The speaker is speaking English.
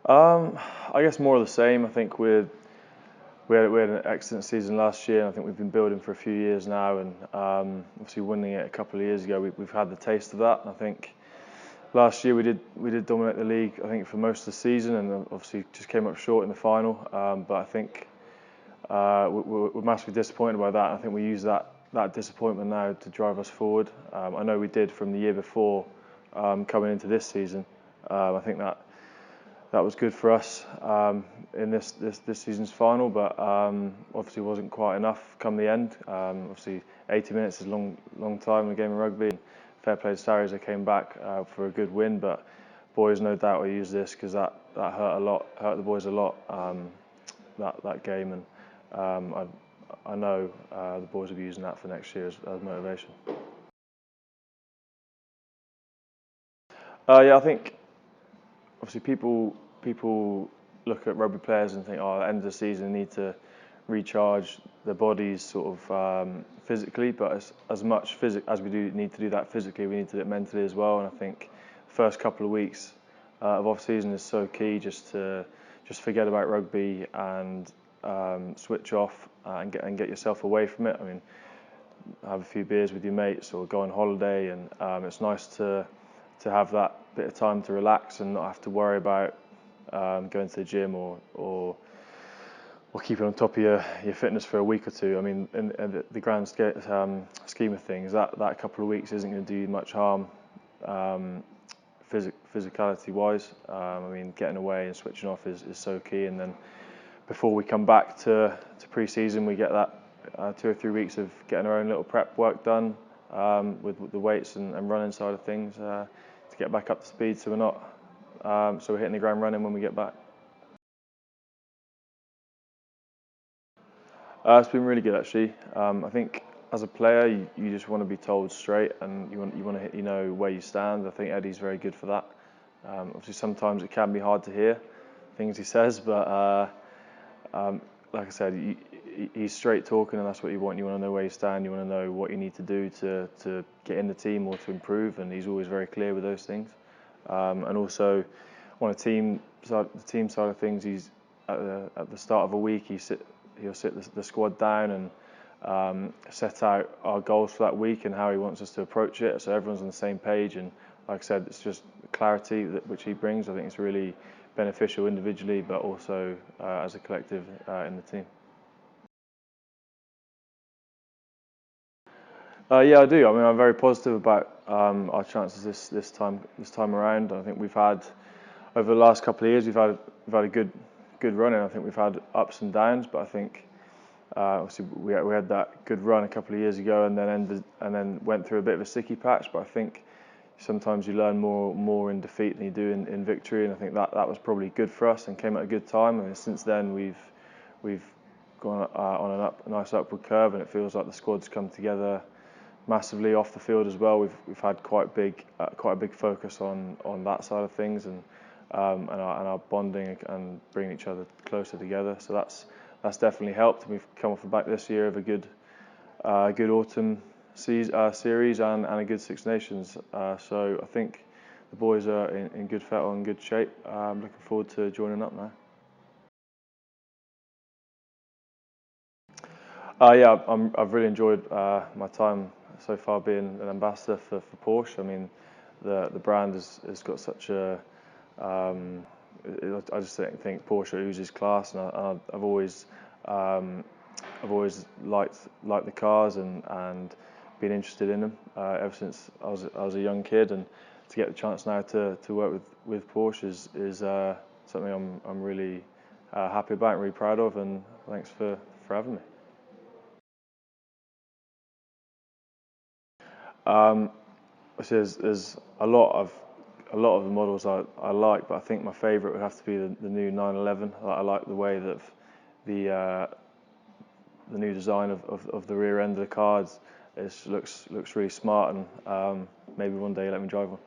Um, I guess more of the same. I think we had an excellent season last year, and I think we've been building for a few years now. And obviously winning it a couple of years ago, we've had the taste of that. And I think last year we did dominate the league. I think for most of the season, and obviously just came up short in the final. But I think we're massively disappointed by that. I think we use that disappointment now to drive us forward. I know we did from the year before coming into this season. I think that was good for us in this season's final, but obviously wasn't quite enough come the end. Obviously 80 minutes is a long time in a game of rugby, and fair play to Sarri as they came back for a good win, but boys no doubt will use this because that hurt the boys a lot, that game, and I know the boys will be using that for next year as motivation. Yeah, I think obviously people look at rugby players and think, oh, at the end of the season they need to recharge their bodies sort of physically, but as much as we do need to do that physically, we need to do it mentally as well. And I think the first couple of weeks of off season is so key, just to forget about rugby and switch off and get yourself away from it. I mean, have a few beers with your mates or go on holiday, and it's nice to have that bit of time to relax and not have to worry about going to the gym or keeping on top of your fitness for a week or two. I mean, in the grand scheme of things, that couple of weeks isn't going to do you much harm physicality wise. I mean, getting away and switching off is so key, and then before we come back to pre-season, we get that 2 or 3 weeks of getting our own little prep work done with the weights and running side of things to get back up to speed, so we're hitting the ground running when we get back. It's been really good actually. I think as a player, you just want to be told straight, and you want to where you stand. I think Eddie's very good for that. Obviously, sometimes it can be hard to hear things he says, but like I said, he's straight talking, and that's what you want. You want to know where you stand. You want to know what you need to do to get in the team or to improve, and he's always very clear with those things. And also, on the team side of things, he's at the start of a week, he'll sit the squad down and set out our goals for that week and how he wants us to approach it, so everyone's on the same page. And like I said, it's just clarity which he brings. I think it's really beneficial individually, but also as a collective in the team. Yeah, I do. I mean, I'm very positive about our chances this time around. I think we've had over the last couple of years we've had a good run, and I think we've had ups and downs. But I think obviously we had that good run a couple of years ago, and then went through a bit of a sticky patch. But I think sometimes you learn more in defeat than you do in victory, and I think that was probably good for us and came at a good time. And since then we've gone on a nice upward curve, and it feels like the squad's come together massively off the field as well. We've had quite a big focus on that side of things, and our bonding and bringing each other closer together. So that's definitely helped. We've come off the back this year of a good autumn series and a good Six Nations. So I think the boys are in good fettle and good shape. I'm looking forward to joining up now. Yeah, I've really enjoyed my time so far being an ambassador for Porsche. I mean, the brand has got such a I just think Porsche oozes class, and I've always liked the cars and been interested in them ever since I was a young kid, and to get the chance now to work with Porsche is something I'm really happy about and really proud of, and thanks for having me. Um, there's a lot of the models I like, but I think my favourite would have to be the new 911. I like the way that the new design of the rear end of the car looks really smart, and maybe one day let me drive one.